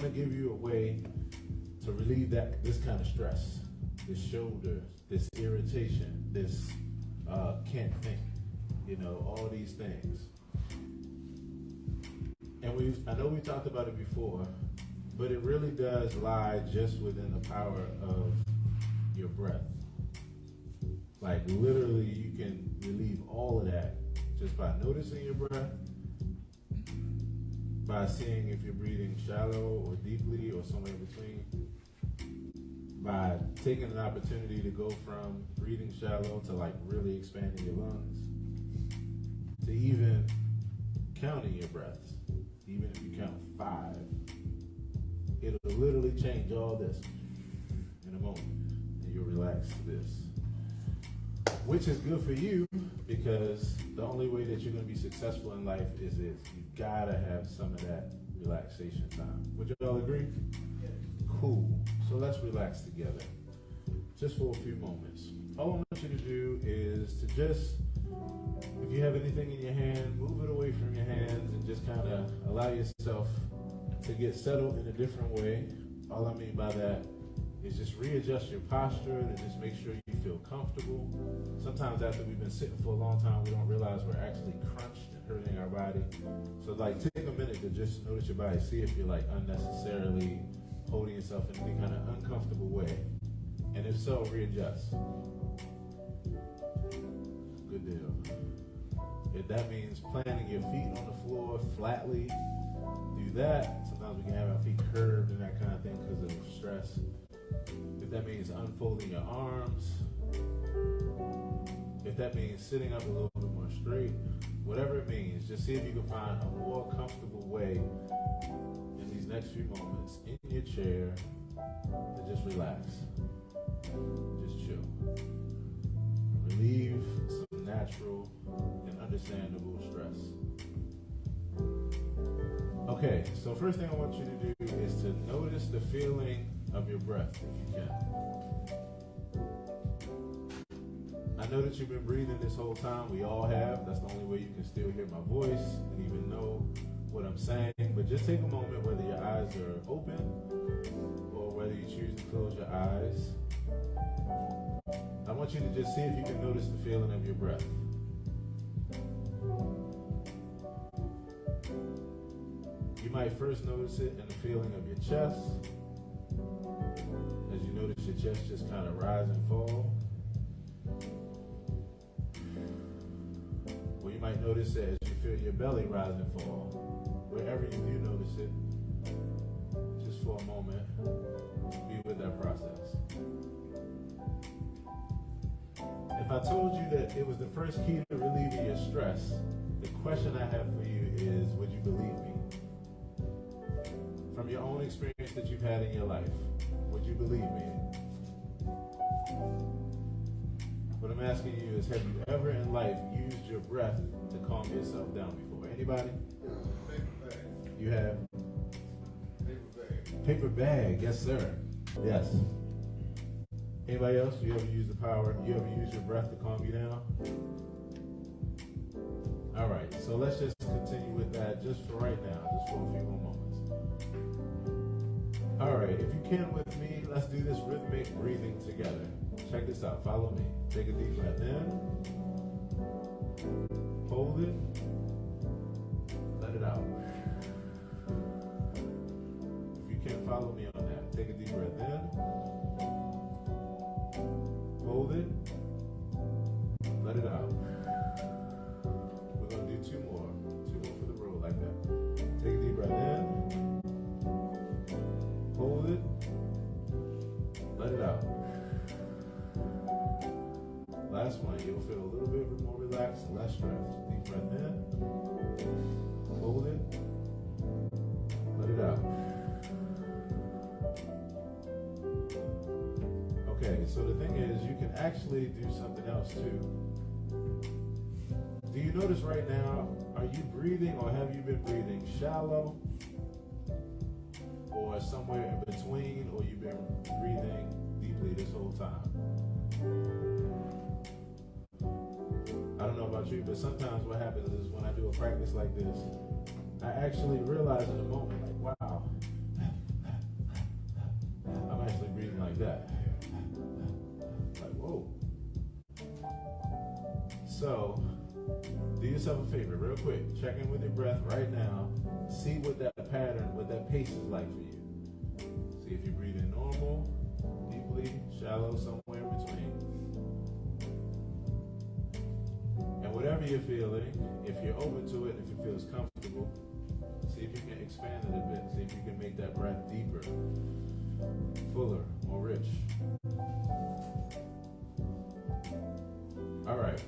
want to give you a way to relieve this kind of stress, this shoulder, this irritation, this can't think, all these things. And I know we talked about it before, but it really does lie just within the power of your breath. Like literally you can relieve all of that just by noticing your breath, by seeing if you're breathing shallow or deeply or somewhere in between, by taking an opportunity to go from breathing shallow to like really expanding your lungs, to even counting your breaths. Even if you count 5, it'll literally change all this in a moment, and you'll relax to this. Which is good for you, because the only way that you're going to be successful in life is you gotta have some of that relaxation time. Would you all agree? Yeah. Cool. So let's relax together, just for a few moments. All I want you to do is to just, if you have anything in your hand, move it away from your hands and just kind of allow yourself to get settled in a different way. All I mean by that is just readjust your posture and just make sure you feel comfortable. Sometimes after we've been sitting for a long time, we don't realize we're actually crunched and hurting our body. So like take a minute to just notice your body, see if you're like unnecessarily holding yourself in any kind of uncomfortable way. And if so, readjust. Good deal. If that means planting your feet on the floor flatly, do that. Sometimes we can have our feet curved and that kind of thing because of stress. If that means unfolding your arms, if that means sitting up a little bit more straight, whatever it means, just see if you can find a more comfortable way in these next few moments in your chair to just relax. Just chill. Relieve some natural and understandable stress. Okay, so first thing I want you to do is to notice the feeling of your breath, if you can. I know that you've been breathing this whole time. We all have. That's the only way you can still hear my voice and even know what I'm saying. But just take a moment, whether your eyes are open or whether you choose to close your eyes. I want you to just see if you can notice the feeling of your breath. You might first notice it in the feeling of your chest, as you notice your chest just kind of rise and fall. Or you might notice it as you feel your belly rise and fall. Wherever you do notice it, just for a moment, be with that process. If I told you that it was the first key to relieving your stress, the question I have for you is, would you believe me? From your own experience that you've had in your life, would you believe me? What I'm asking you is, have you ever in life used your breath to calm yourself down before? Anybody? Paper bag. You have? Paper bag. Paper bag, yes sir. Yes. Anybody else? You ever use the power? You ever use your breath to calm you down? All right, so let's just continue with that just for right now, just for a few more moments. All right, if you can with me, let's do this rhythmic breathing together. Check this out, follow me. Take a deep breath in. Hold it. Let it out. If you can follow me on that, take a deep breath in. Hold it. Let it out. We're going to do two more for the road like that. Take a deep breath in. Hold it. Let it out. Last one, you'll feel a little bit more relaxed and less stressed. Deep breath in. Hold it. Let it out. Okay, so the thing is, you can actually do something else too. Do you notice right now, are you breathing or have you been breathing shallow or somewhere in between, or you've been breathing deeply this whole time? I don't know about you, but sometimes what happens is when I do a practice like this, I actually realize in the moment, like, wow, So, do yourself a favor, real quick. Check in with your breath right now. See what that pattern, what that pace is like for you. See if you're breathing normal, deeply, shallow, somewhere in between. And whatever you're feeling, if you're open to it, if it feels comfortable, see if you can expand it a bit. See if you can make that breath deeper, fuller, more rich. All right.